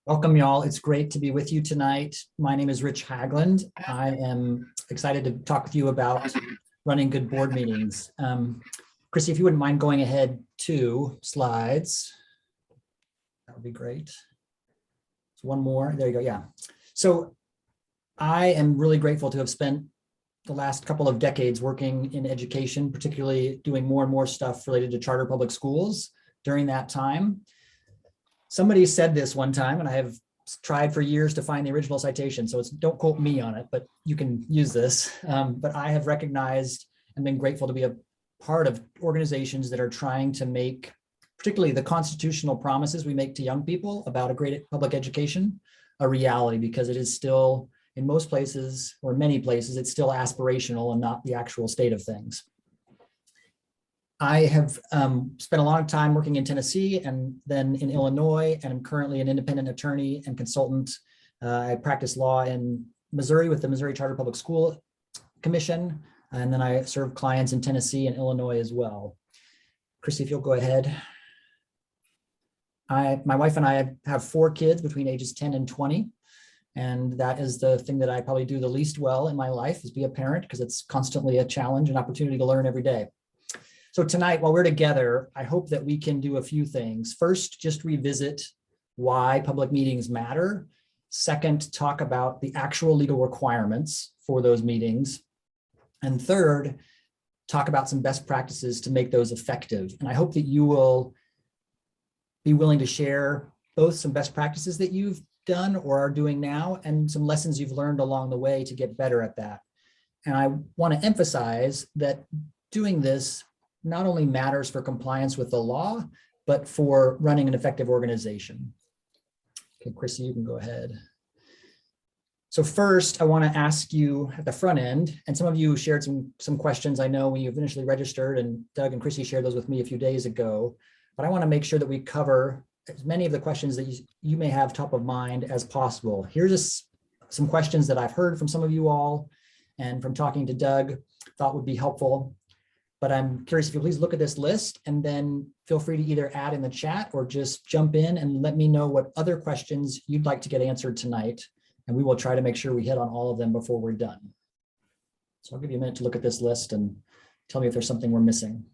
Welcome, y'all. It's great to be with you tonight. My name is Rich Haglund. I am excited to talk with you about running good board meetings. Chrissy, if you wouldn't mind going ahead 2 slides, that would be great. So one more, there you go, yeah. So I am really grateful to have spent the last couple of decades working in education, particularly doing more and more stuff related to charter public schools during that time. Somebody said this one time, and I have tried for years to find the original citation, so don't quote me on it, but you can use this. But I have recognized and been grateful to be a part of organizations that are trying to make, particularly the constitutional promises we make to young people about a great public education, a reality, because it is still, in most places, or many places, it's still aspirational and not the actual state of things. I have spent a lot of time working in Tennessee and then in Illinois, and I'm currently an independent attorney and consultant. I practice law in Missouri with the Missouri Charter Public School Commission, and then I serve clients in Tennessee and Illinois as well. Chrissy, if you'll go ahead. My wife and I have 4 kids between ages 10 and 20, and that is the thing that I probably do the least well in my life, is be a parent, because it's constantly a challenge and opportunity to learn every day. So tonight, while we're together, I hope that we can do a few things. First, just revisit why public meetings matter. Second, talk about the actual legal requirements for those meetings. And third, talk about some best practices to make those effective. And I hope that you will be willing to share both some best practices that you've done or are doing now, and some lessons you've learned along the way to get better at that. And I want to emphasize that doing this not only matters for compliance with the law, but for running an effective organization. Okay, Chrissy, you can go ahead. So first, I want to ask you at the front end, and some of you shared some questions, I know, when you initially registered, and Doug and Chrissy shared those with me a few days ago, but I want to make sure that we cover as many of the questions that you may have top of mind as possible. Here's some questions that I've heard from some of you all, and from talking to Doug, thought would be helpful. But I'm curious if you please look at this list, and then feel free to either add in the chat or just jump in and let me know what other questions you'd like to get answered tonight. And we will try to make sure we hit on all of them before we're done. So I'll give you a minute to look at this list and tell me if there's something we're missing.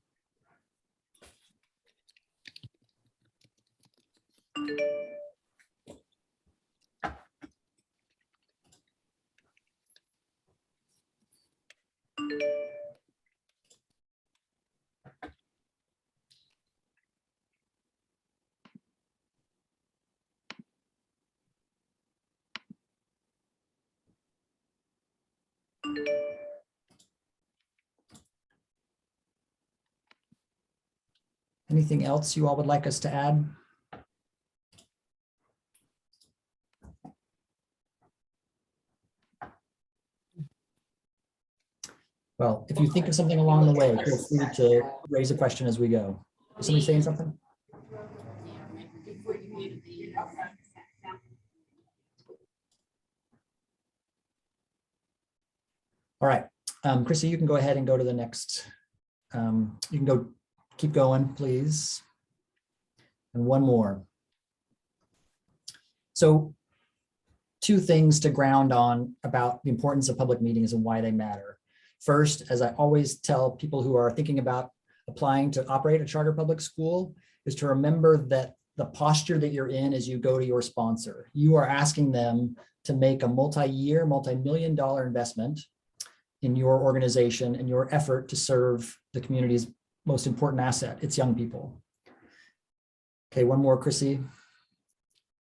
Anything else you all would like us to add? Well, if you think of something along the way, feel free to raise a question as we go. Is somebody saying something? All right, Chrissy, you can go ahead and go to the next. You can go, keep going, please. And one more. So 2 things to ground on about the importance of public meetings and why they matter. First, as I always tell people who are thinking about applying to operate a charter public school, is to remember that the posture that you're in as you go to your sponsor. You are asking them to make a multi-year, multi-million-dollar investment in your organization and your effort to serve the community's most important asset, its young people. Okay, one more, Chrissy.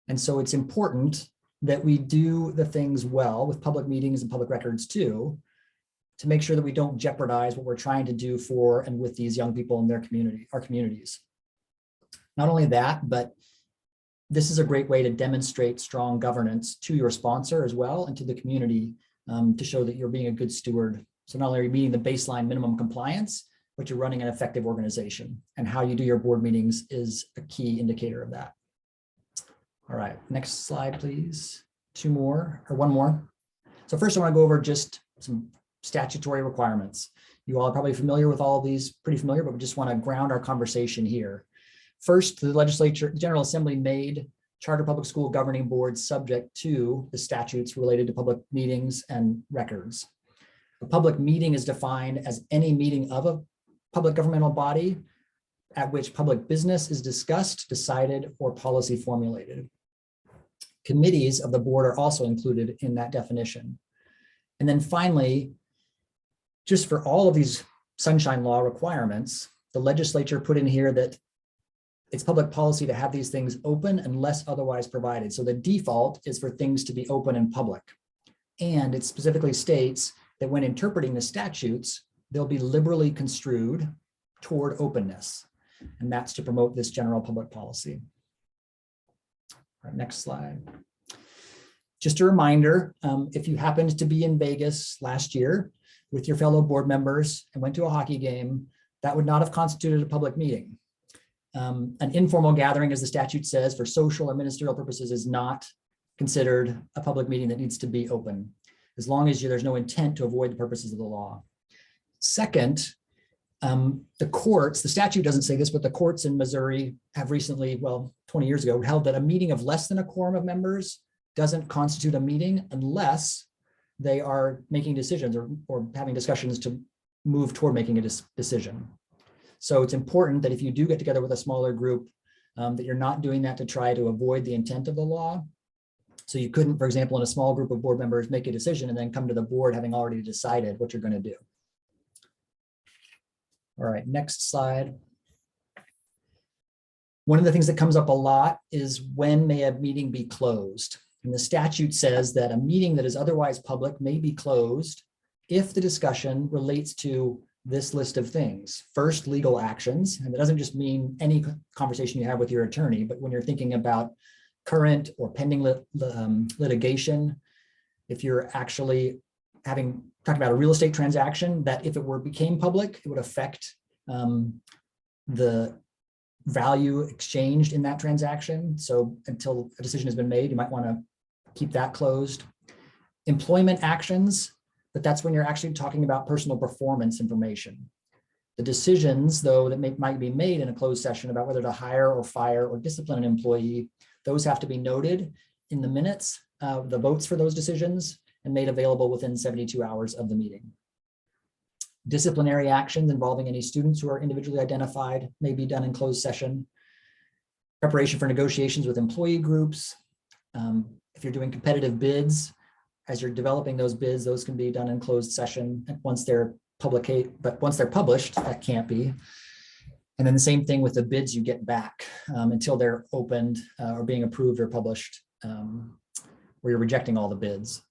And so it's important that we do the things well with public meetings and public records too, to make sure that we don't jeopardize what we're trying to do for and with these young people in their community, our communities. Not only that, but this is a great way to demonstrate strong governance to your sponsor as well, and to the community, to show that you're being a good steward. So not only are you meeting the baseline minimum compliance, but you're running an effective organization, and how you do your board meetings is a key indicator of that. All right, next slide, please. 2 more, or 1 more. So first I want to go over just some statutory requirements. You all are probably familiar with all of these, pretty familiar, but we just want to ground our conversation here. First, the legislature, the General Assembly made charter public school governing boards subject to the statutes related to public meetings and records. A public meeting is defined as any meeting of a public governmental body at which public business is discussed, decided, or policy formulated. Committees of the board are also included in that definition. And then finally, just for all of these sunshine law requirements, the legislature put in here that it's public policy to have these things open unless otherwise provided. So the default is for things to be open and public. And it specifically states that when interpreting the statutes, they'll be liberally construed toward openness. And that's to promote this general public policy. All right, next slide. Just a reminder, if you happened to be in Vegas last year with your fellow board members and went to a hockey game, that would not have constituted a public meeting. An informal gathering, as the statute says, for social or ministerial purposes is not considered a public meeting that needs to be open, as long as there's no intent to avoid the purposes of the law. Second, the courts, the statute doesn't say this, but the courts in Missouri have recently, well, 20 years ago, held that a meeting of less than a quorum of members doesn't constitute a meeting unless they are making decisions or having discussions to move toward making a decision. So it's important that if you do get together with a smaller group, that you're not doing that to try to avoid the intent of the law. So you couldn't, for example, in a small group of board members, make a decision and then come to the board having already decided what you're going to do. All right, next slide. One of the things that comes up a lot is when may a meeting be closed? And the statute says that a meeting that is otherwise public may be closed if the discussion relates to this list of things. First, legal actions, and that doesn't just mean any conversation you have with your attorney, but when you're thinking about current or pending litigation, if you're actually talking about a real estate transaction, that if it became public, it would affect the value exchanged in that transaction. So until a decision has been made, you might want to keep that closed. Employment actions, but that's when you're actually talking about personal performance information. The decisions, though, that might be made in a closed session about whether to hire or fire or discipline an employee, those have to be noted in the minutes, the votes for those decisions, and made available within 72 hours of the meeting. Disciplinary actions involving any students who are individually identified may be done in closed session. Preparation for negotiations with employee groups. If you're doing competitive bids, as you're developing those bids, those can be done in closed session once they're but once they're published, that can't be. And then the same thing with the bids you get back until they're opened or being approved or published, where you're rejecting all the bids.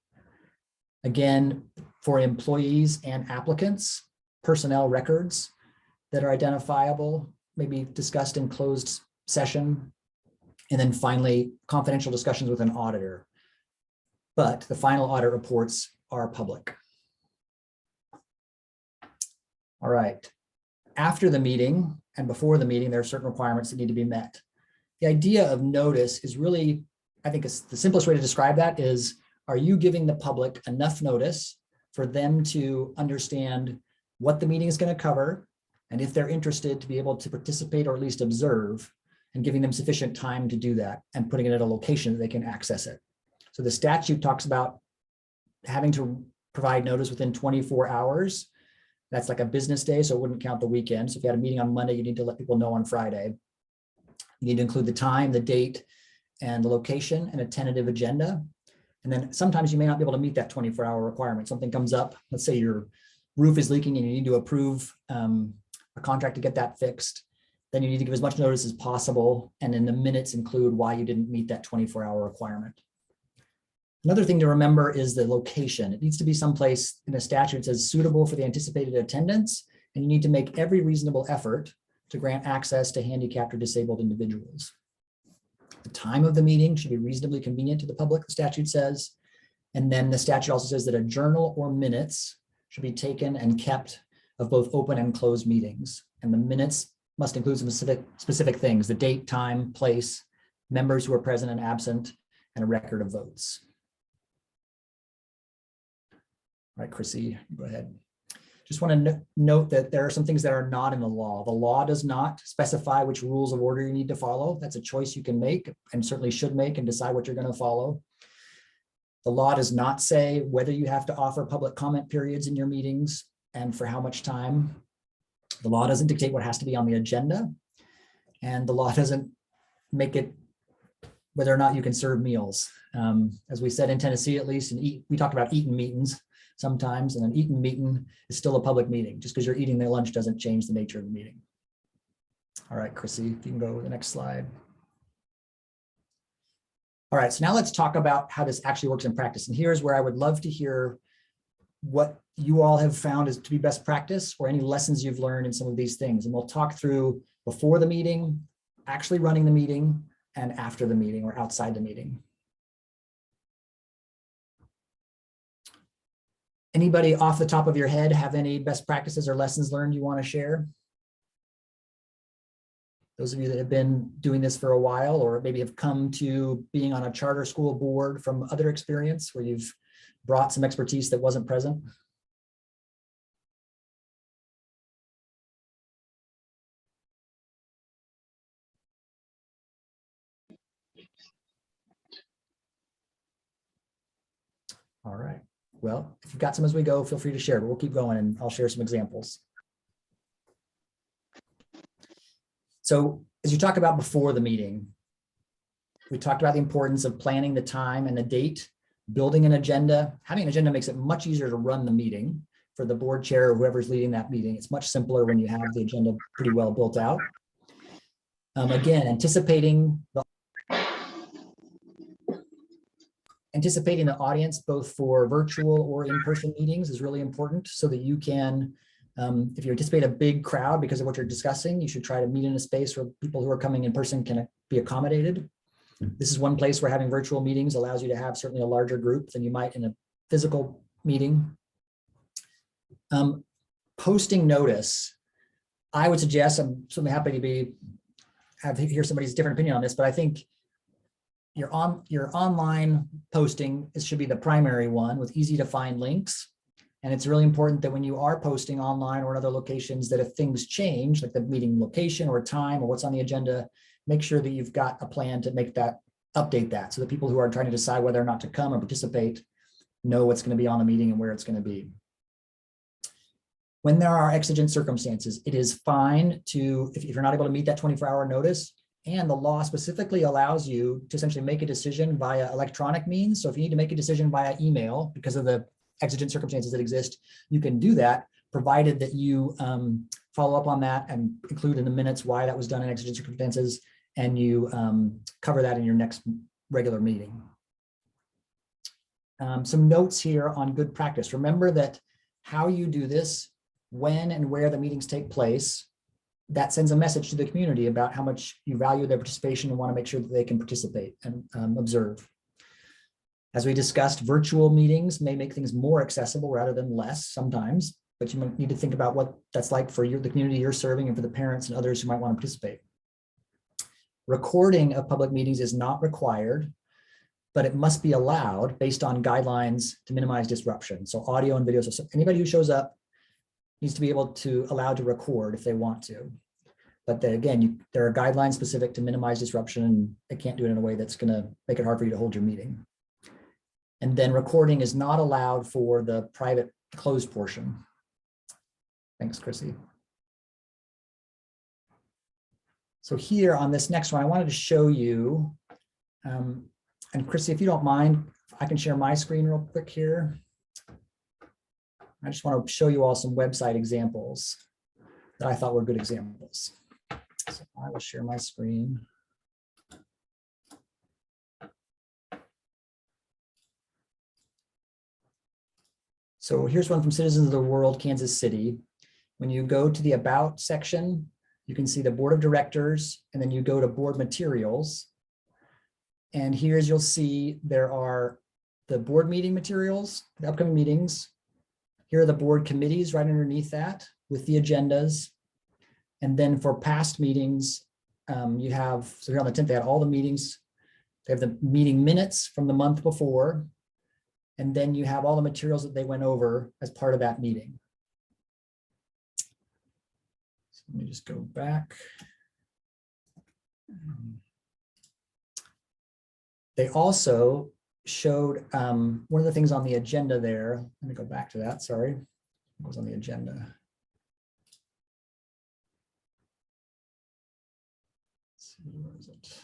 Again, for employees and applicants, personnel records that are identifiable may be discussed in closed session. And then finally, confidential discussions with an auditor. But the final audit reports are public. All right. After the meeting and before the meeting, there are certain requirements that need to be met. The idea of notice is really, I think the simplest way to describe that is, are you giving the public enough notice for them to understand what the meeting is going to cover, and if they're interested, to be able to participate or at least observe, and giving them sufficient time to do that and putting it at a location that they can access it. So the statute talks about having to provide notice within 24 hours. That's like a business day, so it wouldn't count the weekend. So if you had a meeting on Monday, you need to let people know on Friday. You need to include the time, the date, and the location, and a tentative agenda. And then sometimes you may not be able to meet that 24-hour requirement. Something comes up, let's say your roof is leaking and you need to approve a contract to get that fixed. Then you need to give as much notice as possible, and in the minutes include why you didn't meet that 24-hour requirement. Another thing to remember is the location. It needs to be someplace in a statute that says suitable for the anticipated attendance, and you need to make every reasonable effort to grant access to handicapped or disabled individuals. The time of the meeting should be reasonably convenient to the public, the statute says. And then the statute also says that a journal or minutes should be taken and kept of both open and closed meetings. And the minutes must include some specific things: the date, time, place, members who are present and absent, and a record of votes. All right, Chrissy, go ahead. just want to note that there are some things that are not in the law. The law does not specify which rules of order you need to follow. That's a choice you can make and certainly should make and decide what you're going to follow. The law does not say whether you have to offer public comment periods in your meetings and for how much time. The law doesn't dictate what has to be on the agenda. And the law doesn't make it whether or not you can serve meals. As we said in Tennessee, at least, we talked about eating meetings sometimes, and an eating meeting is still a public meeting. Just because you're eating their lunch doesn't change the nature of the meeting. All right, Chrissy, if you can go to the next slide. All right, so now let's talk about how this actually works in practice. And here's where I would love to hear what you all have found is to be best practice or any lessons you've learned in some of these things. And we'll talk through before the meeting, actually running the meeting, and after the meeting or outside the meeting. Anybody off the top of your head have any best practices or lessons learned you want to share? Those of you that have been doing this for a while, or maybe have come to being on a charter school board from other experience where you've brought some expertise that wasn't present. All right. Well, if you've got some as we go, feel free to share, but we'll keep going and I'll share some examples. So as you talk about before the meeting, we talked about the importance of planning the time and the date, building an agenda. Having an agenda makes it much easier to run the meeting for the board chair or whoever's leading that meeting. It's much simpler when you have the agenda pretty well built out. Again, anticipating the audience both for virtual or in-person meetings is really important so that you can, if you anticipate a big crowd because of what you're discussing, you should try to meet in a space where people who are coming in person can be accommodated. This is one place where having virtual meetings allows you to have certainly a larger group than you might in a physical meeting. Posting notice, I would suggest, I'm certainly happy to hear somebody's different opinion on this, but I think your online posting should be the primary one with easy to find links. And it's really important that when you are posting online or in other locations, that if things change, like the meeting location or time or what's on the agenda, make sure that you've got a plan to update that so that people who are trying to decide whether or not to come or participate know what's going to be on the meeting and where it's going to be. When there are exigent circumstances, it is fine to, if you're not able to meet that 24-hour notice, and the law specifically allows you to essentially make a decision via electronic means. So if you need to make a decision via email because of the exigent circumstances that exist, you can do that, provided that you follow up on that and include in the minutes why that was done in exigent circumstances, and you cover that in your next regular meeting. Some notes here on good practice. Remember that how you do this, when and where the meetings take place, that sends a message to the community about how much you value their participation and want to make sure that they can participate and observe. As we discussed, virtual meetings may make things more accessible rather than less sometimes, but you might need to think about what that's like for the community you're serving and for the parents and others who might want to participate. Recording of public meetings is not required, but it must be allowed based on guidelines to minimize disruption. So audio and video, so anybody who shows up needs to be allowed to record if they want to. But then again, there are guidelines specific to minimize disruption, and they can't do it in a way that's going to make it hard for you to hold your meeting. And then recording is not allowed for the private closed portion. Thanks, Chrissy. So here on this next one, I wanted to show you, and Chrissy, if you don't mind, I can share my screen real quick here. I just want to show you all some website examples that I thought were good examples. So I will share my screen. So here's one from Citizens of the World, Kansas City. When you go to the About section, you can see the Board of Directors, and then you go to Board Materials. And here's, you'll see there are the board meeting materials, the upcoming meetings. Here are the board committees right underneath that with the agendas. And then for past meetings, you have, so here on the 10th, they had all the meetings. They have the meeting minutes from the month before. And then you have all the materials that they went over as part of that meeting. Let me just go back. They also showed one of the things on the agenda there. Let me go back to that. Sorry, it was on the agenda. Let's see, where is it?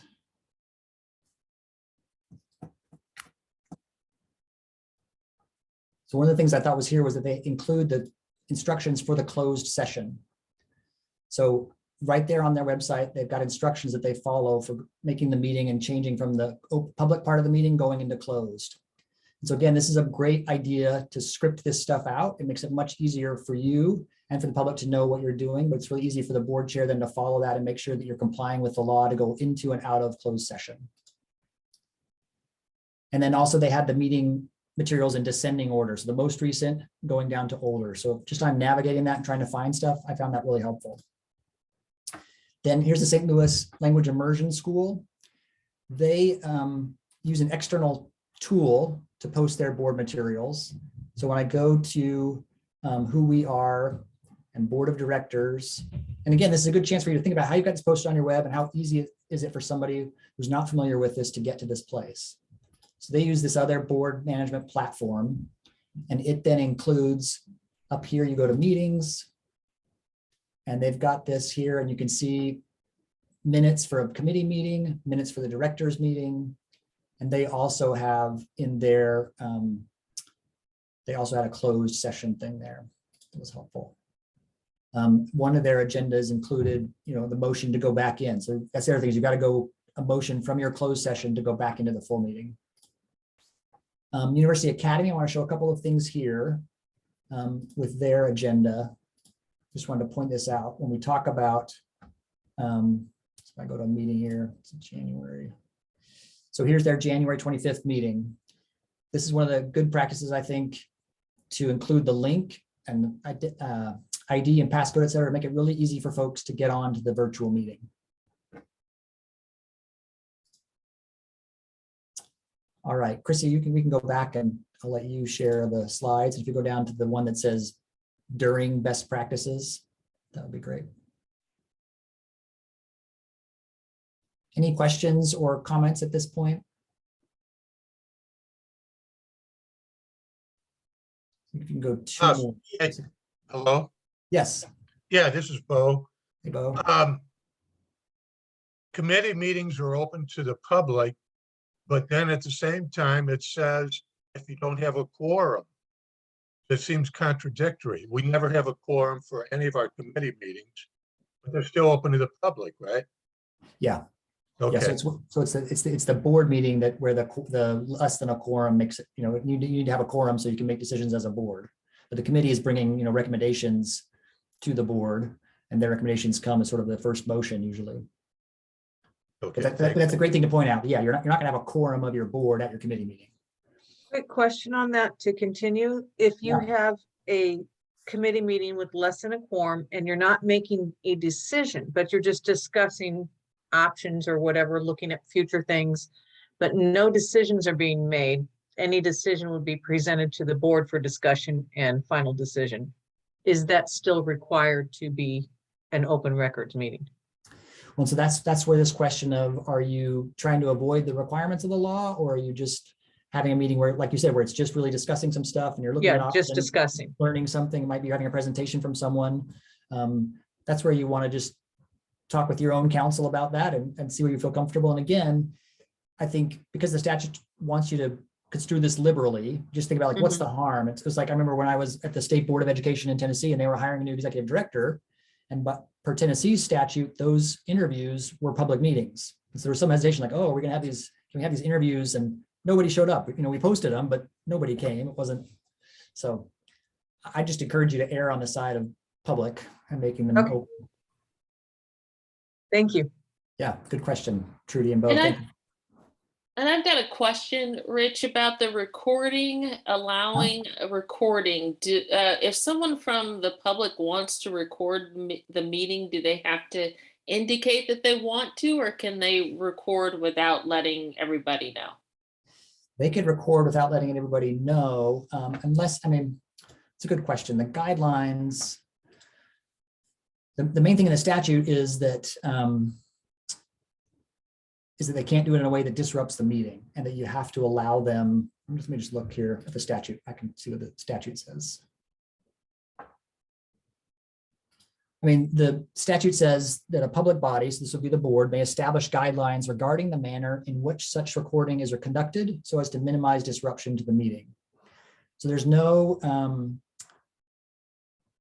So one of the things I thought was here was that they include the instructions for the closed session. So right there on their website, they've got instructions that they follow for making the meeting and changing from the public part of the meeting going into closed. And so again, this is a great idea to script this stuff out. It makes it much easier for you and for the public to know what you're doing, but it's really easy for the board chair then to follow that and make sure that you're complying with the law to go into and out of closed session. And then also they had the meeting materials in descending order. So the most recent going down to older. So just on navigating that and trying to find stuff, I found that really helpful. Then here's the St. Louis Language Immersion School. They use an external tool to post their board materials. So when I go to who we are and board of directors, and again, this is a good chance for you to think about how you got this posted on your web and how easy is it for somebody who's not familiar with this to get to this place. So they use this other board management platform, and it then includes up here, you go to meetings, and they've got this here, and you can see minutes for a committee meeting, minutes for the directors meeting, and they also have in their, they also had a closed session thing there. It was helpful. One of their agendas included, the motion to go back in. So that's the other thing is you got to go a motion from your closed session to go back into the full meeting. University Academy, I want to show a couple of things here with their agenda. Just wanted to point this out. When we talk about, if I go to a meeting here, it's in January. So here's their January 25th meeting. This is one of the good practices, I think, to include the link and ID and passcode, et cetera, make it really easy for folks to get on to the virtual meeting. All right, Chrissy, we can go back and I'll let you share the slides. If you go down to the one that says during best practices, that would be great. Any questions or comments at this point? You can go to. Hello? Yes. Yeah, this is Bo. Hey, Bo. Committee meetings are open to the public, but then at the same time, it says if you don't have a quorum, it seems contradictory. We never have a quorum for any of our committee meetings, but they're still open to the public, right? Yeah. Okay. Yeah, so it's the board meeting that where the less than a quorum makes it, you need to have a quorum so you can make decisions as a board. But the committee is bringing, recommendations to the board, and their recommendations come as sort of the first motion usually. Okay. That's a great thing to point out. Yeah, you're not going to have a quorum of your board at your committee meeting. Quick question on that to continue. If you have a committee meeting with less than a quorum and you're not making a decision, but you're just discussing options or whatever, looking at future things, but no decisions are being made, any decision would be presented to the board for discussion and final decision. Is that still required to be an open records meeting? Well, so that's where this question of, are you trying to avoid the requirements of the law, or are you just having a meeting where, like you said, where it's just really discussing some stuff and you're looking at just discussing, learning something, might be having a presentation from someone. That's where you want to just talk with your own counsel about that and see where you feel comfortable. And again, I think because the statute wants you to construe this liberally, just think about like, what's the harm? It's because like, I remember when I was at the State Board of Education in Tennessee and they were hiring a new executive director, but per Tennessee's statute, those interviews were public meetings. And so there was some hesitation like, oh, we're gonna have these, can we have these interviews? And nobody showed up. We posted them, but nobody came. It wasn't. So I just encourage you to err on the side of public and making them open. Thank you. Yeah, good question, Trudy and Bo. Thank you. And I've got a question, Rich, about the recording, allowing a recording. If someone from the public wants to record the meeting, do they have to indicate that they want to, or can they record without letting everybody know? They could record without letting everybody know, unless, it's a good question. The guidelines, the main thing in the statute is that they can't do it in a way that disrupts the meeting, and that you have to allow them. Let me just look here at the statute. I can see what the statute says. I mean, the statute says that a public body, so this would be the board, may establish guidelines regarding the manner in which such recording is conducted so as to minimize disruption to the meeting. So there's no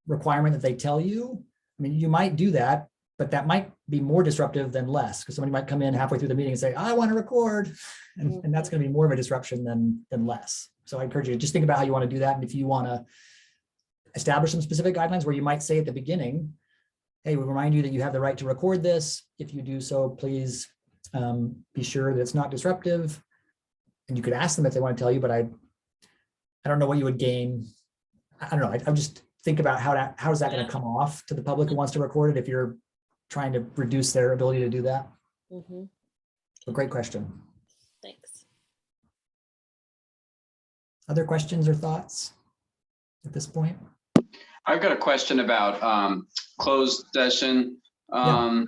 requirement that they tell you. I mean, you might do that, but that might be more disruptive than less, because somebody might come in halfway through the meeting and say, I want to record. And that's going to be more of a disruption than less. So I encourage you to just think about how you want to do that. And if you want to establish some specific guidelines where you might say at the beginning, hey, we remind you that you have the right to record this. If you do so, please be sure that it's not disruptive. And you could ask them if they want to tell you, but I don't know what you would gain. I don't know. I just think about how is that going to come off to the public who wants to record it if you're trying to reduce their ability to do that. A great question. Thanks. Other questions or thoughts at this point? I've got a question about closed session. You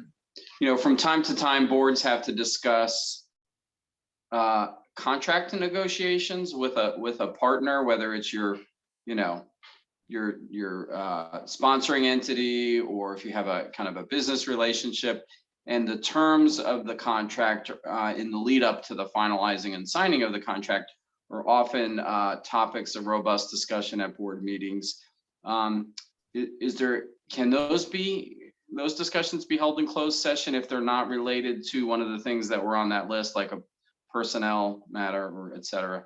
know, from time to time, boards have to discuss contract negotiations with a partner, whether it's your sponsoring entity, or if you have a kind of a business relationship, and the terms of the contract in the lead up to the finalizing and signing of the contract are often topics of robust discussion at board meetings. Can those discussions be held in closed session if they're not related to one of the things that were on that list, like a personnel matter or et cetera?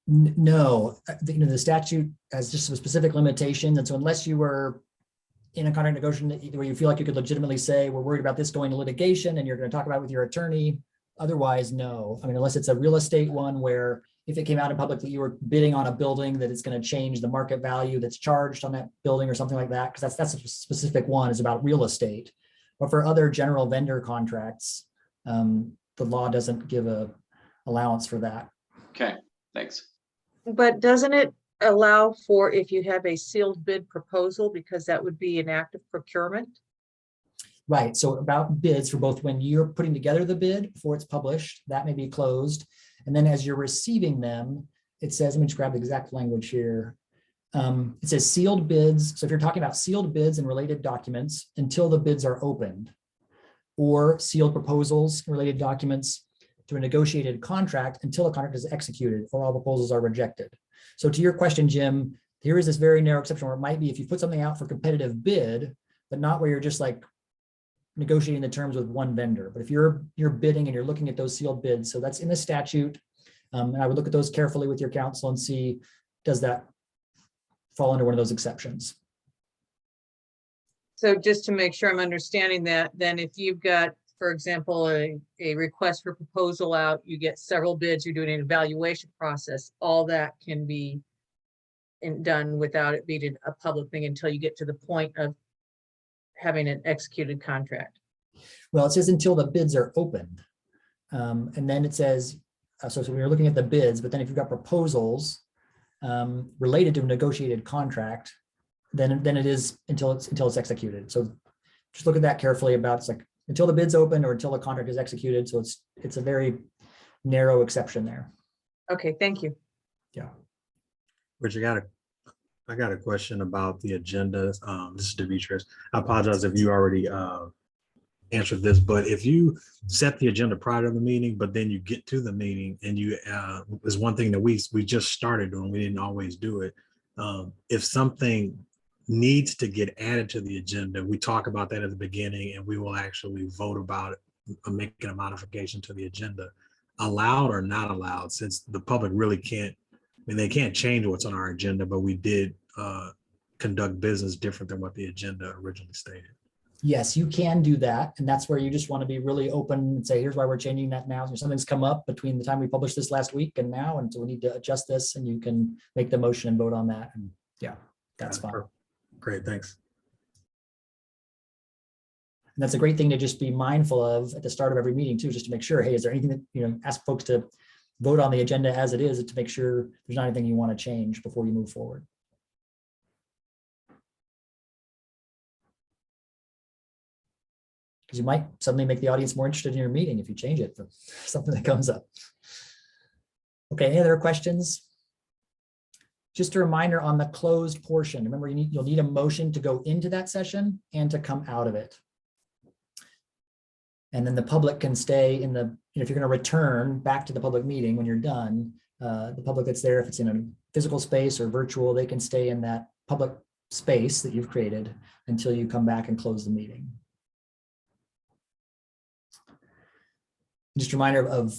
No, the statute has just some specific limitations. And so unless you were in a contract negotiation where you feel like you could legitimately say, we're worried about this going to litigation and you're going to talk about it with your attorney, otherwise, no. I mean, unless it's a real estate one where if it came out in public that you were bidding on a building that it's going to change the market value that's charged on that building or something like that, because that's a specific one, is about real estate. But for other general vendor contracts, the law doesn't give a allowance for that. Okay, thanks. But doesn't it allow for if you have a sealed bid proposal, because that would be an act of procurement? Right. So about bids for both when you're putting together the bid before it's published, that may be closed. And then as you're receiving them, it says, let me just grab the exact language here. It says sealed bids. So if you're talking about sealed bids and related documents until the bids are opened, or sealed proposals, related documents to a negotiated contract until a contract is executed or all proposals are rejected. So to your question, Jim, here is this very narrow exception where it might be if you put something out for competitive bid, but not where you're just like negotiating the terms with one vendor. But if you're bidding and you're looking at those sealed bids, so that's in the statute. And I would look at those carefully with your counsel and see, does that fall under one of those exceptions? So just to make sure I'm understanding that, then if you've got, for example, a request for proposal out, you get several bids, you're doing an evaluation process, all that can be done without it being a public thing until you get to the point of having an executed contract. Well, it says until the bids are opened. And then it says, so when you're looking at the bids, but then if you've got proposals related to a negotiated contract, then it is until it's executed. So just look at that carefully about, it's like until the bid's open or until the contract is executed. So it's a very narrow exception there. Okay, thank you. Yeah. Rich, I got a question about the agenda. This is Demetrius. I apologize if you already answered this, but if you set the agenda prior to the meeting, but then you get to the meeting and you, there's one thing that we just started doing, we didn't always do it. If something needs to get added to the agenda, we talk about that at the beginning and we will actually vote about it, making a modification to the agenda. Allowed or not allowed, since the public really can't, I mean, they can't change what's on our agenda, but we did conduct business different than what the agenda originally stated. Yes, you can do that. And that's where you just want to be really open and say, here's why we're changing that now. So something's come up between the time we published this last week and now, and so we need to adjust this, and you can make the motion and vote on that. And yeah, that's fine. Great, thanks. And that's a great thing to just be mindful of at the start of every meeting too, just to make sure, hey, is there anything that, ask folks to vote on the agenda as it is, to make sure there's not anything you want to change before you move forward. Because you might suddenly make the audience more interested in your meeting if you change it for something that comes up. Okay, any other questions? Just a reminder on the closed portion. Remember, you'll need a motion to go into that session and to come out of it. And then the public can stay in the, if you're going to return back to the public meeting when you're done, the public that's there, if it's in a physical space or virtual, they can stay in that public space that you've created until you come back and close the meeting. Just a reminder of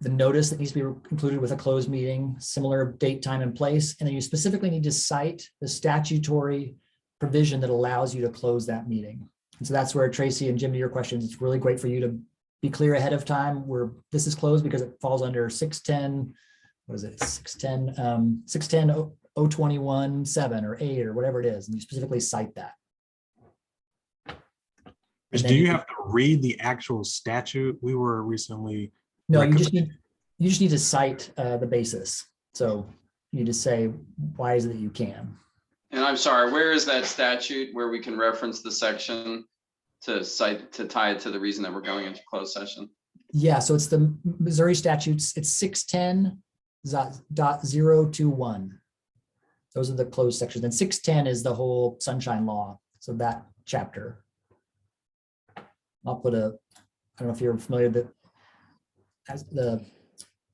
the notice that needs to be included with a closed meeting, similar date, time, and place. And then you specifically need to cite the statutory provision that allows you to close that meeting. And so that's where, Tracy and Jim, to your questions, it's really great for you to be clear ahead of time where this is closed because it falls under 610, what is it, 610, 610 021 7 or 8 or whatever it is. And you specifically cite that. Do you have to read the actual statute? We were recently. No, you just need to cite the basis. So you just say, why is it that you can? And I'm sorry, where is that statute where we can reference the section to cite, to tie it to the reason that we're going into closed session? Yeah, so it's the Missouri statutes. It's 610.021. Those are the closed sections. And 610 is the whole sunshine law. So that chapter. I'll put I don't know if you're familiar that as the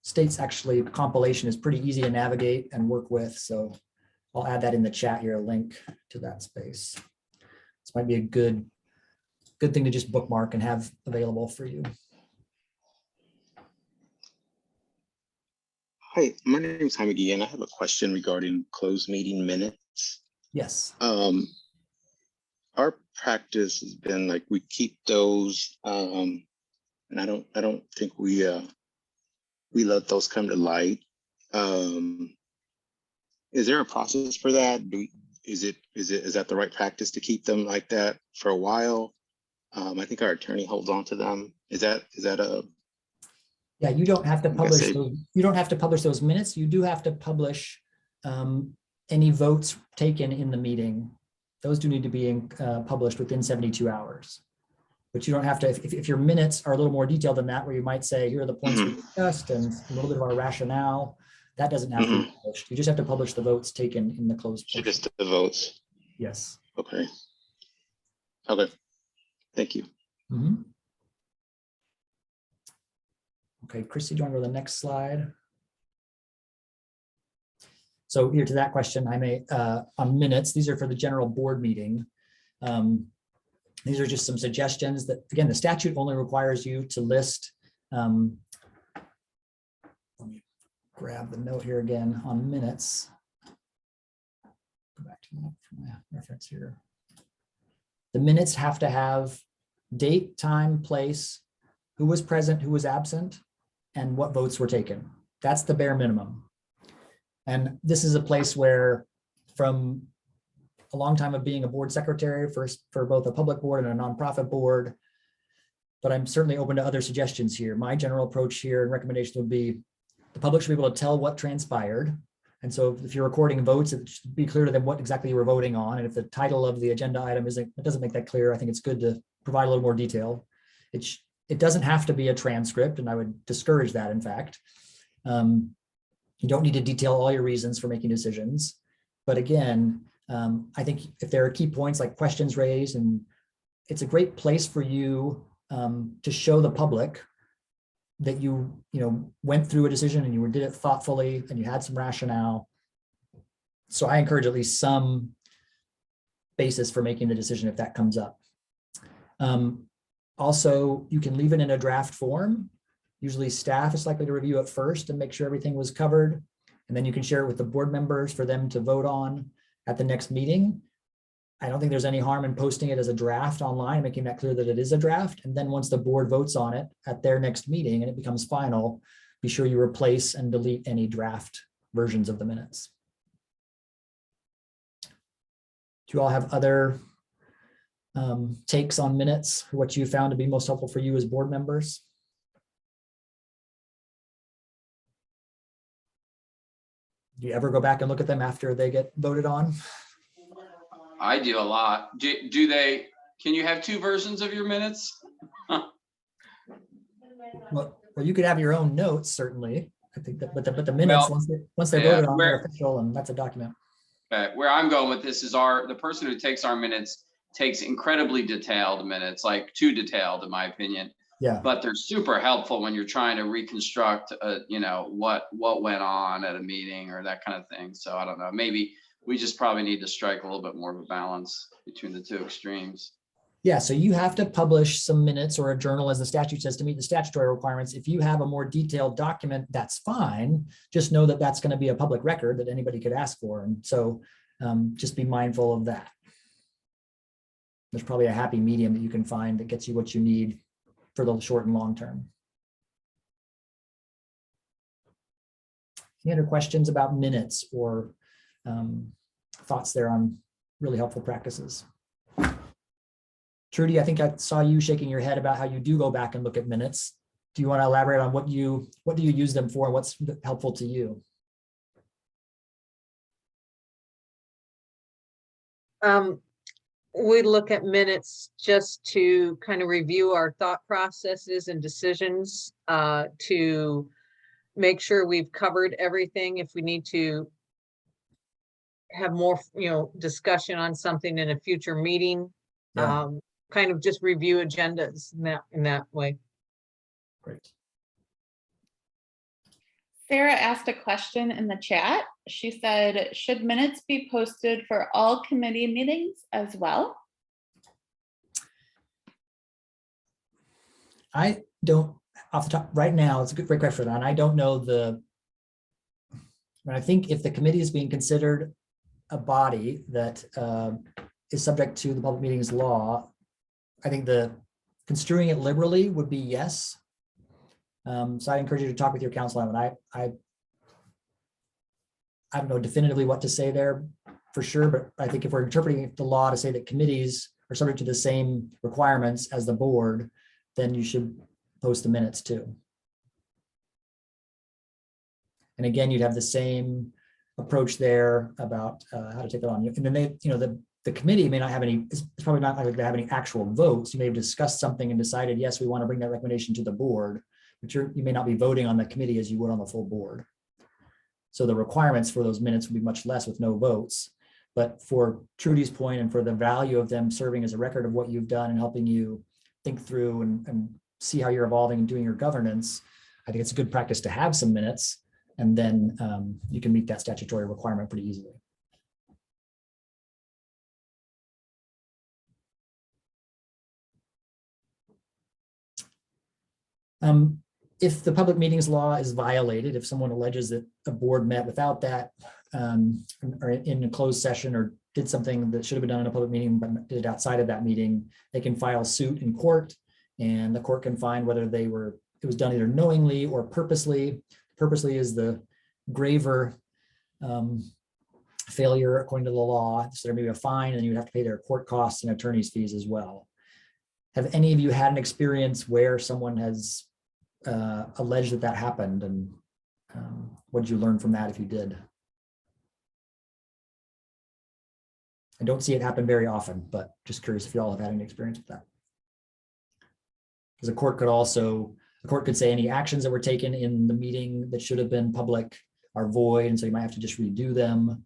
state's actually compilation is pretty easy to navigate and work with. So I'll add that in the chat here, a link to that space. This might be a good thing to just bookmark and have available for you. Hi, my name is Jaime Guillen. I have a question regarding closed meeting minutes. Yes. Our practice has been like we keep those, and I don't think we let those come to light. Is there a process for that? Is that the right practice to keep them like that for a while? I think our attorney holds on to them. Is that a? Yeah, you don't have to publish those. You don't have to publish those minutes. You do have to publish any votes taken in the meeting. Those do need to be published within 72 hours. But you don't have to, if your minutes are a little more detailed than that, where you might say, here are the points we discussed and a little bit of our rationale, that doesn't have to be published. You just have to publish the votes taken in the closed portion. Just the votes. Yes. Okay. Okay. Thank you. Mm-hmm. Okay, Christy, do you want to go to the next slide? So here to that question, I may, on minutes, these are for the general board meeting. These are just some suggestions that, again, the statute only requires you to list, let me grab the note here again on minutes. Go back to my reference here. The minutes have to have date, time, place, who was present, who was absent, and what votes were taken. That's the bare minimum. And this is a place where, from a long time of being a board secretary for both a public board and a nonprofit board, but I'm certainly open to other suggestions here. My general approach here and recommendation would be the public should be able to tell what transpired. And so if you're recording votes, it should be clear to them what exactly you were voting on. And if the title of the agenda item doesn't make that clear, I think it's good to provide a little more detail. It doesn't have to be a transcript, and I would discourage that, in fact. You don't need to detail all your reasons for making decisions. But again, I think if there are key points like questions raised, and it's a great place for you to show the public that you went through a decision and you did it thoughtfully and you had some rationale. So I encourage at least some basis for making the decision if that comes up. Also, you can leave it in a draft form. Usually staff is likely to review it first and make sure everything was covered. And then you can share it with the board members for them to vote on at the next meeting. I don't think there's any harm in posting it as a draft online, making that clear that it is a draft. And then once the board votes on it at their next meeting and it becomes final, be sure you replace and delete any draft versions of the minutes. Do you all have other takes on minutes, what you found to be most helpful for you as board members? Do you ever go back and look at them after they get voted on? I do a lot. Do they, Can you have two versions of your minutes? Well, you could have your own notes, certainly. I think that, but the minutes, Well, once they're yeah, voted on, they're official, and that's a document. Where I'm going with this is the person who takes our minutes takes incredibly detailed minutes, like too detailed in my opinion. Yeah. But they're super helpful when you're trying to reconstruct, what went on at a meeting or that kind of thing. So I don't know, maybe we just probably need to strike a little bit more of a balance between the two extremes. Yeah, so you have to publish some minutes or a journal, as the statute says, to meet the statutory requirements. If you have a more detailed document, that's fine. Just know that that's going to be a public record that anybody could ask for. And so just be mindful of that. There's probably a happy medium that you can find that gets you what you need for the short and long term. Any other questions about minutes or thoughts there on really helpful practices? Trudy, I think I saw you shaking your head about how you do go back and look at minutes. Do you want to elaborate on what do you use them for and what's helpful to you? We look at minutes just to kind of review our thought processes and decisions, to make sure we've covered everything. If we need to have more, discussion on something in a future meeting, Yeah. kind of just review agendas in that way. Great. Sarah asked a question in the chat. She said, should minutes be posted for all committee meetings as well? I don't, off the top, right now, it's a great question, and I don't know I think if the committee is being considered a body that is subject to the public meetings law, I think construing it liberally would be yes. So I encourage you to talk with your counsel on it. I don't know definitively what to say there for sure, but I think if we're interpreting the law to say that committees are subject to the same requirements as the board, then you should post the minutes too. And again, you'd have the same approach there about how to take that on. And then the committee may not have any, it's probably not likely to have any actual votes. You may have discussed something and decided, yes, we want to bring that recommendation to the board, but you may not be voting on the committee as you would on the full board. So the requirements for those minutes would be much less with no votes. But for Trudy's point and for the value of them serving as a record of what you've done and helping you think through and see how you're evolving and doing your governance, I think it's a good practice to have some minutes, and then you can meet that statutory requirement pretty easily. If the public meetings law is violated, if someone alleges that a board met without that, or in a closed session, or did something that should have been done in a public meeting but did it outside of that meeting, they can file suit in court, and the court can find whether it was done either knowingly or purposely. Purposely is the graver failure according to the law. So there may be a fine, and you would have to pay their court costs and attorney's fees as well. Have any of you had an experience where someone has alleged that happened, and what did you learn from that if you did? I don't see it happen very often, but just curious if you all have had any experience with that. Because the court could say any actions that were taken in the meeting that should have been public are void, and so you might have to just redo them.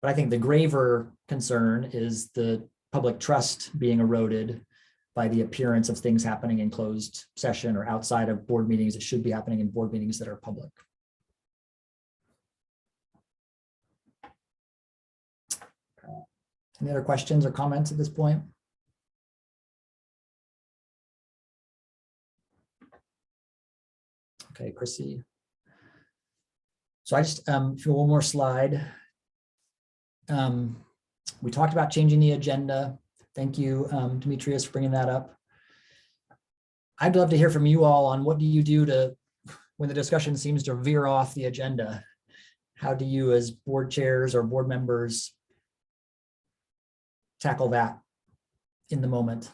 But I think the graver concern is the public trust being eroded by the appearance of things happening in closed session or outside of board meetings that should be happening in board meetings that are public. Any other questions or comments at this point? Okay, Chrissy. So I just feel one more slide. We talked about changing the agenda. Thank you, Demetrius, for bringing that up. I'd love to hear from you all on what do you do when the discussion seems to veer off the agenda? How do you as board chairs or board members tackle that in the moment?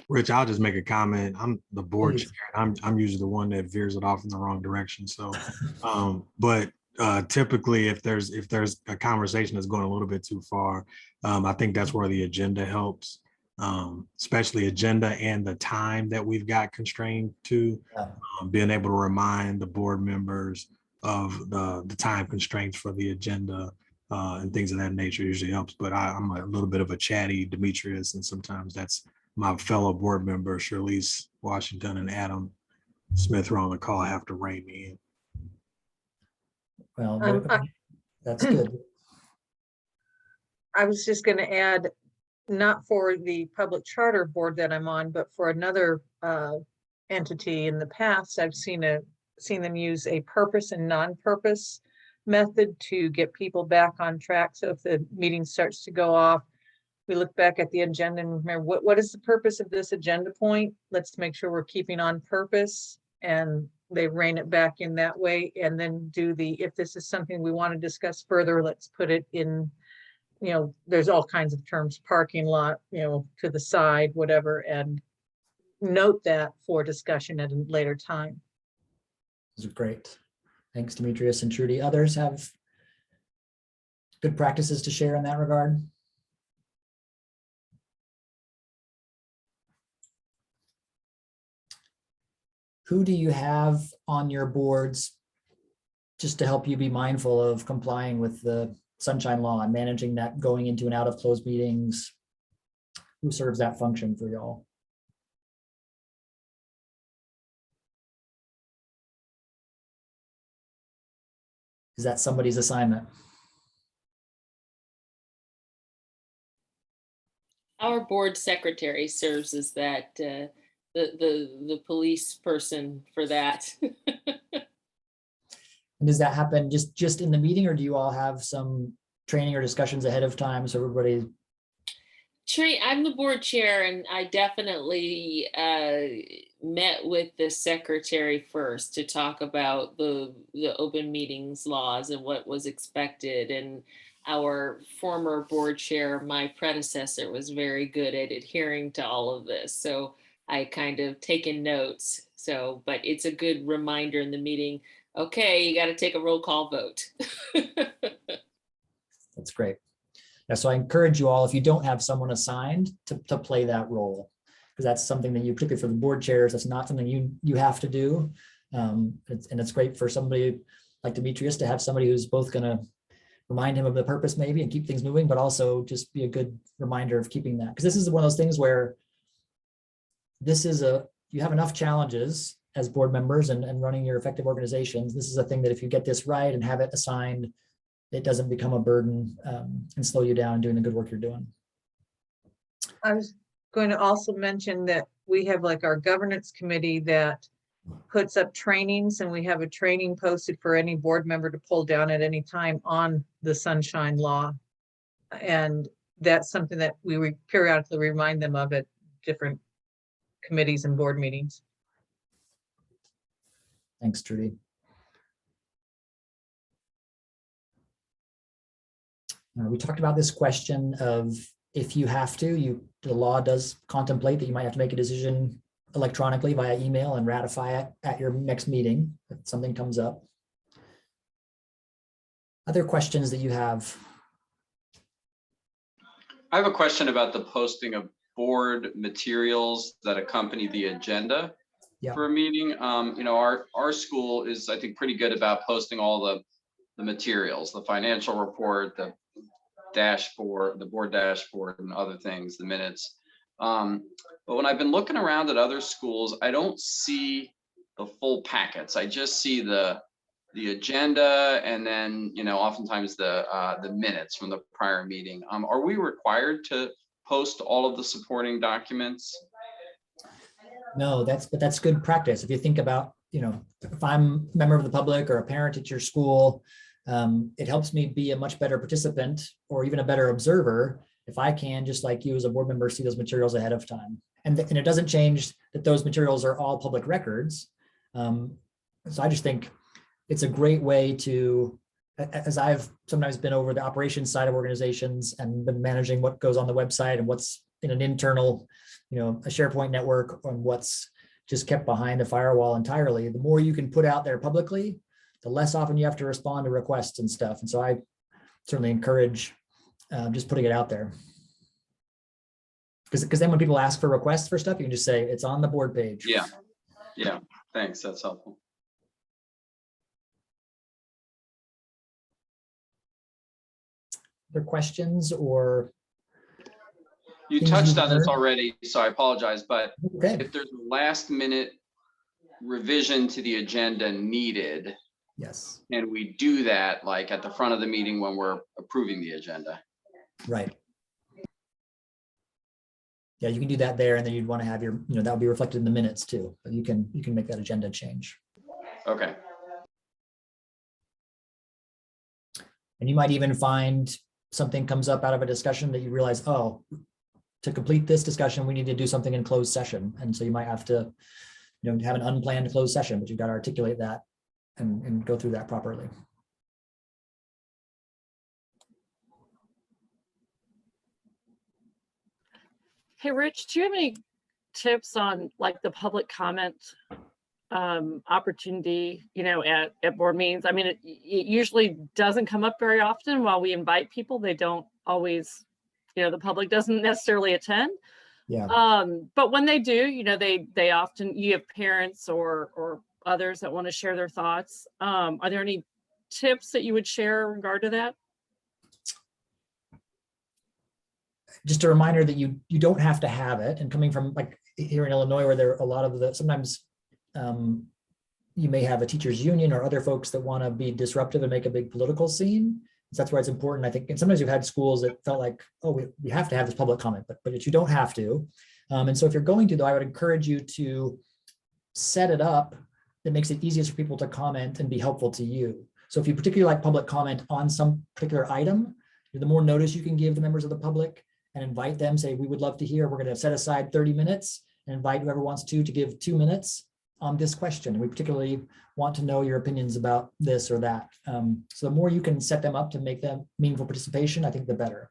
Rich, I'll just make a comment. I'm the board Please. chair. I'm usually the one that veers it off in the wrong direction. So, but typically, if there's a conversation that's going a little bit too far, I think that's where the agenda helps, especially agenda and the time that we've got constrained to. Yeah. Being able to remind the board members of the time constraints for the agenda and things of that nature usually helps. But I'm a little bit of a chatty Demetrius, and sometimes that's my fellow board member, Shirley's Washington and Adam Smith are on the call, have to rein me in. Well, that's good. I was just gonna add, not for the public charter board that I'm on, but for another entity in the past, I've seen them use a purpose and non-purpose method to get people back on track. So if the meeting starts to go off, we look back at the agenda and remember what is the purpose of this agenda point? Let's make sure we're keeping on purpose, and they rein it back in that way. And then if this is something we want to discuss further, let's put it in, there's all kinds of terms, parking lot, to the side, whatever, and note that for discussion at a later time. This is great. Thanks, Demetrius and Trudy. Others have good practices to share in that regard? Who do you have on your boards just to help you be mindful of complying with the sunshine law and managing that going into and out of closed meetings? Who serves that function for y'all? Is that somebody's assignment? Our board secretary serves as that, the police person for that. And does that happen just in the meeting, or do you all have some training or discussions ahead of time so everybody? I'm the board chair, and I definitely met with the secretary first to talk about the open meetings laws and what was expected. And our former board chair, my predecessor, was very good at adhering to all of this. So I kind of taken notes. So, but it's a good reminder in the meeting. Okay, you got to take a roll call vote. That's great. Yeah, so I encourage you all, if you don't have someone assigned, to play that role, because that's something that you, particularly for the board chairs, that's not something you have to do. And it's great for somebody like Demetrius to have somebody who's both going to remind him of the purpose maybe and keep things moving, but also just be a good reminder of keeping that. Because this is one of those things where you have enough challenges as board members and running your effective organizations. This is a thing that if you get this right and have it assigned, it doesn't become a burden and slow you down doing the good work you're doing. I was going to also mention that we have like our governance committee that puts up trainings, and we have a training posted for any board member to pull down at any time on the sunshine law. And that's something that we periodically remind them of at different committees and board meetings. Thanks, Trudy. We talked about this question of if you have to, the law does contemplate that you might have to make a decision electronically via email and ratify it at your next meeting if something comes up. Other questions that you have? I have a question about the posting of board materials that accompany the agenda for a meeting. Our school is, I think, pretty good about posting all the materials, the financial report, the dashboard, the board dashboard, and other things, the minutes. But when I've been looking around at other schools, I don't see the full packets. I just see the agenda, and then oftentimes the minutes from the prior meeting. Are we required to post all of the supporting documents? No, that's good practice. If you think about, if I'm a member of the public or a parent at your school, it helps me be a much better participant or even a better observer if I can, just like you as a board member, see those materials ahead of time. And it doesn't change that those materials are all public records. So I just think it's a great way to, as I've sometimes been over the operations side of organizations and been managing what goes on the website and what's in an internal, a SharePoint network on what's just kept behind a firewall entirely, the more you can put out there publicly, the less often you have to respond to requests and stuff. And so I certainly encourage just putting it out there. Because then when people ask for requests for stuff, you can just say it's on the board page. Yeah. Yeah. Thanks. That's helpful. Other questions or? You things touched you've on this learned? already, so I apologize, but Okay, if there's a last minute revision to the agenda needed, yes, and we do that like at the front of the meeting when we're approving the agenda. right. Yeah, you can do that there, and then you'd want to have your, that would be reflected in the minutes too, but you can make that agenda change. Okay. And you might even find something comes up out of a discussion that you realize, oh, to complete this discussion, we need to do something in closed session. And so you might have to, have an unplanned closed session, but you've got to articulate that and go through that properly. Hey, Rich, do you have any tips on like the public comment opportunity, at board meetings? I mean, it usually doesn't come up very often. While we invite people, they don't always, the public doesn't necessarily attend. Yeah. But when they do, they often, you have parents or others that want to share their thoughts. Are there any tips that you would share in regard to that? Just a reminder that you don't have to have it. And coming from like here in Illinois, where there are a lot of the, sometimes you may have a teachers union or other folks that want to be disruptive and make a big political scene. So that's why it's important, I think. And sometimes you've had schools that felt like, oh, we have to have this public comment, but you don't have to. And so if you're going to, though, I would encourage you to set it up that makes it easiest for people to comment and be helpful to you. So if you particularly like public comment on some particular item, the more notice you can give the members of the public and invite them, say, we would love to hear, we're going to set aside 30 minutes and invite whoever wants to give 2 minutes on this question. We particularly want to know your opinions about this or that. So the more you can set them up to make them meaningful participation, I think the better.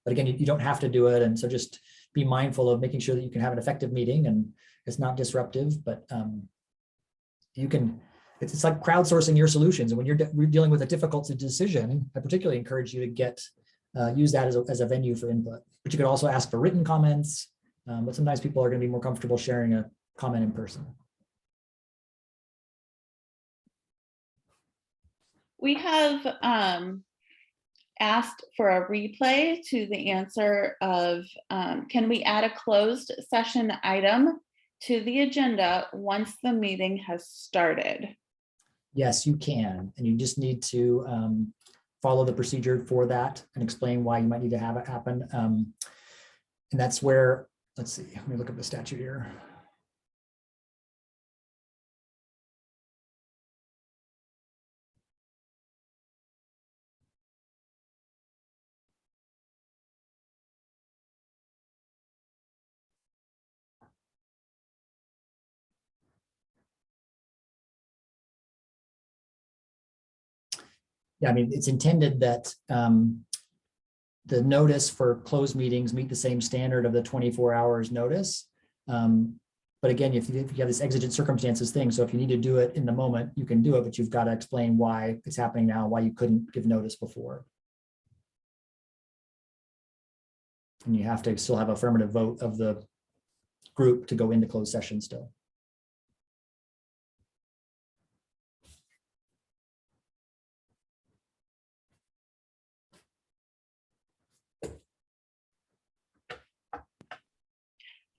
But again, you don't have to do it. And so just be mindful of making sure that you can have an effective meeting and it's not disruptive, but you can, it's like crowdsourcing your solutions. And when you're dealing with a difficult decision, I particularly encourage you to use that as a venue for input. But you could also ask for written comments, but sometimes people are going to be more comfortable sharing a comment in person. We have asked for a replay to the answer of, can we add a closed session item to the agenda once the meeting has started? Yes, you can. And you just need to follow the procedure for that and explain why you might need to have it happen. And that's where, let's see, let me look at the statute here. Yeah, I mean, it's intended that the notice for closed meetings meet the same standard of the 24 hours notice. But again, if you have this exigent circumstances thing, so if you need to do it in the moment, you can do it, but you've got to explain why it's happening now, why you couldn't give notice before. And you have to still have affirmative vote of the group to go into closed session still.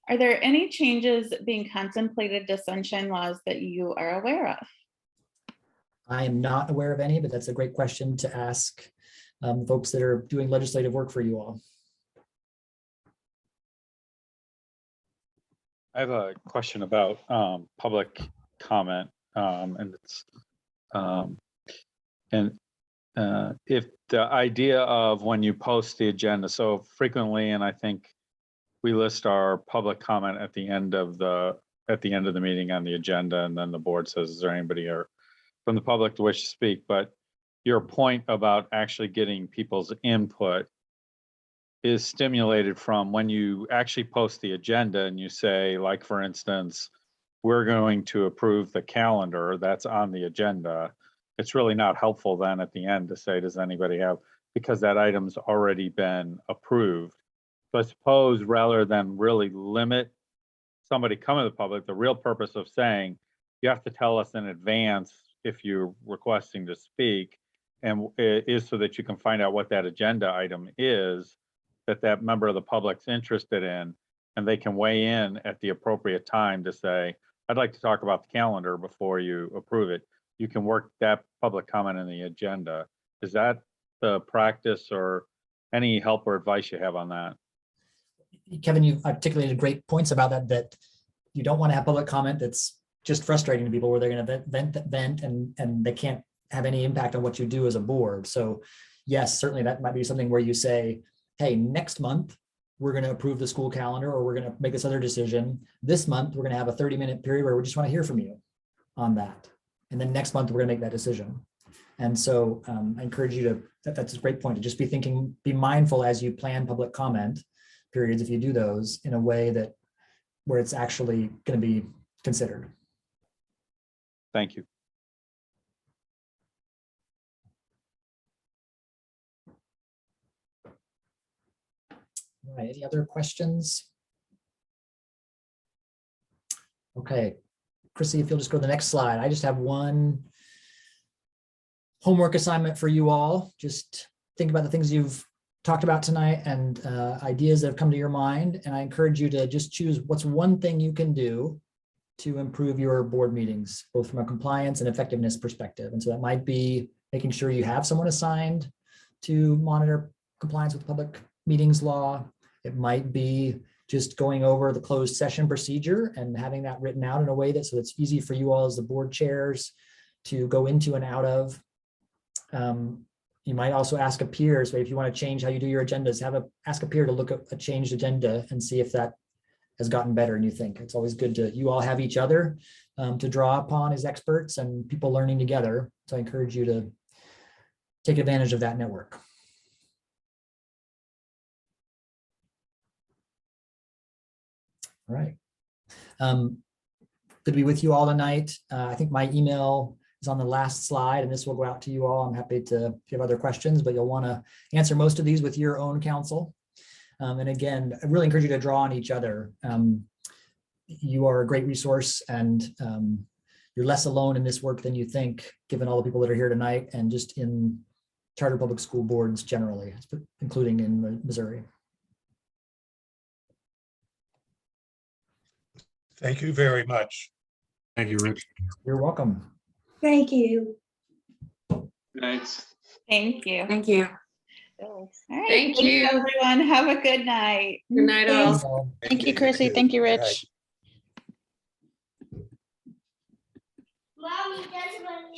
Are there any changes being contemplated to sunshine laws that you are aware of? I am not aware of any, but that's a great question to ask folks that are doing legislative work for you all. I have a question about public comment, and it's if the idea of when you post the agenda, so frequently, and I think we list our public comment at the end of the meeting on the agenda, and then the board says, is there anybody or from the public to wish to speak? But your point about actually getting people's input is stimulated from when you actually post the agenda and you say, like, for instance, we're going to approve the calendar that's on the agenda. It's really not helpful then at the end to say, does anybody have, because that item's already been approved. So I suppose rather than really limit somebody coming to the public, the real purpose of saying, you have to tell us in advance if you're requesting to speak, and it is so that you can find out what that agenda item is that that member of the public's interested in, and they can weigh in at the appropriate time to say, I'd like to talk about the calendar before you approve it. You can work that public comment in the agenda. Is that the practice, or any help or advice you have on that? Kevin, you've articulated great points about that, that you don't want to have public comment that's just frustrating to people, where they're going to vent and they can't have any impact on what you do as a board. So yes, certainly that might be something where you say, hey, next month, we're going to approve the school calendar, or we're going to make this other decision. This month, we're going to have a 30-minute period where we just want to hear from you on that. And then next month, we're going to make that decision. And so I encourage you to, that's a great point, to just be mindful as you plan public comment periods, if you do those in a way that where it's actually going to be considered. Thank you. All right, any other questions? Okay, Chrissy, if you'll just go to the next slide. I just have one homework assignment for you all. Just think about the things you've talked about tonight and ideas that have come to your mind. And I encourage you to just choose what's one thing you can do to improve your board meetings, both from a compliance and effectiveness perspective. And so that might be making sure you have someone assigned to monitor compliance with public meetings law. It might be just going over the closed session procedure and having that written out in a way that so it's easy for you all as the board chairs to go into and out of. You might also ask a peer, so if you want to change how you do your agendas, ask a peer to look at a changed agenda and see if that has gotten better. And you think it's always good to, you all have each other to draw upon as experts and people learning together. So I encourage you to take advantage of that network. All right. Good to be with you all tonight. I think my email is on the last slide, and this will go out to you all. I'm happy to, if you have other questions, but you'll want to answer most of these with your own counsel. And again, I really encourage you to draw on each other. You are a great resource, and you're less alone in this work than you think, given all the people that are here tonight and just in charter public school boards generally, including in Missouri. Thank you very much. Thank you, Rich. You're welcome. Thank you. Thanks. Thank you. Thank you. All right. Thank Thank you, you. everyone. Have a good night. Good night, all. Thank you, Chrissy. Thank you, Rich. Mommy, that's what